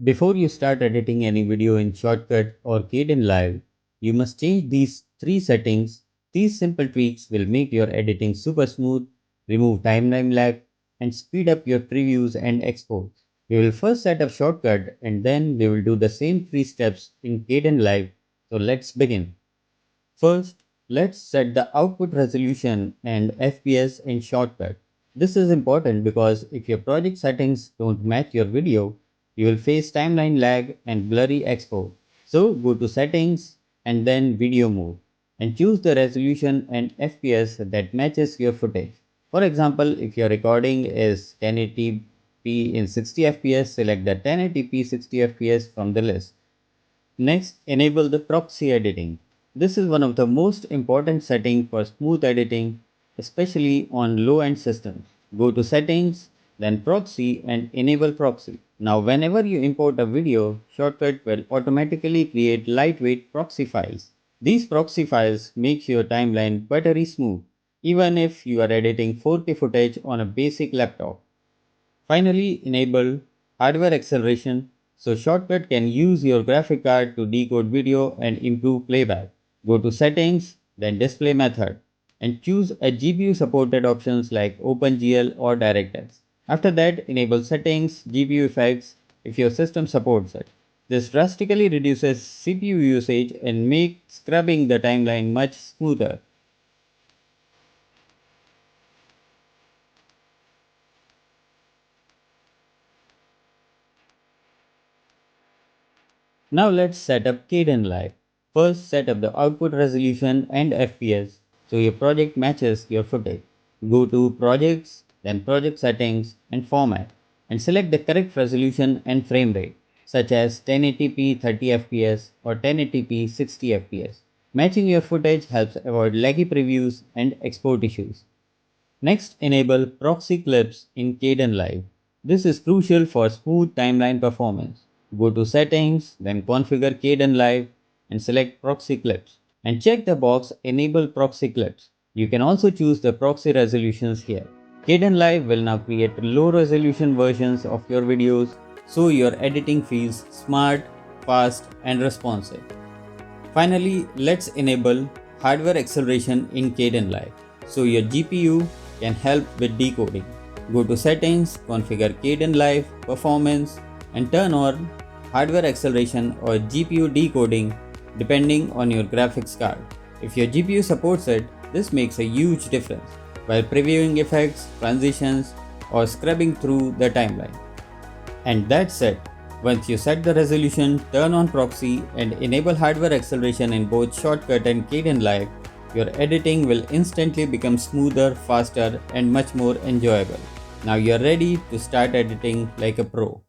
Before you start editing any video in Shotcut or Kdenlive, you must change these three settings. These simple tweaks will make your editing super smooth, remove timeline lag, and speed up your previews and exports. We will first set up Shotcut and then we will do the same three steps in Kdenlive. So let's begin. First, let's set the output resolution and FPS in Shotcut. This is important because if your project settings don't match your video, you will face timeline lag and blurry export. So go to settings and then video mode and choose the resolution and FPS that matches your footage. For example, if your recording is 1080p in 60 fps, select the 1080p 60 fps from the list. Next, enable the proxy editing. This is one of the most important settings for smooth editing, especially on low-end systems. Go to settings, then proxy and enable proxy. Now whenever you import a video, Shotcut will automatically create lightweight proxy files. These proxy files make your timeline buttery smooth, even if you are editing 4K footage on a basic laptop. Finally, enable hardware acceleration so Shotcut can use your graphic card to decode video and improve playback. Go to settings, then display method and choose a GPU supported options like OpenGL or DirectX. After that, enable settings, GPU effects if your system supports it. This drastically reduces CPU usage and makes scrubbing the timeline much smoother. Now let's set up Kdenlive. First, set up the output resolution and FPS so your project matches your footage. Go to Projects, then Project Settings and Format and select the correct resolution and frame rate such as 1080p 30 fps or 1080p 60 fps. Matching your footage helps avoid laggy previews and export issues. Next, enable proxy clips in Kdenlive. This is crucial for smooth timeline performance. Go to Settings, then configure Kdenlive and select proxy clips. And check the box Enable proxy clips. You can also choose the proxy resolutions here. Kdenlive will now create low resolution versions of your videos so your editing feels smart, fast and responsive. Finally, let's enable hardware acceleration in Kdenlive so your GPU can help with decoding. Go to Settings, configure Kdenlive, Performance and turn on hardware acceleration or GPU decoding depending on your graphics card. If your GPU supports it, this makes a huge difference while previewing effects, transitions or scrubbing through the timeline. And that's it. Once you set the resolution, turn on proxy and enable hardware acceleration in both Shotcut and Kdenlive, your editing will instantly become smoother, faster and much more enjoyable. Now you're ready to start editing like a pro.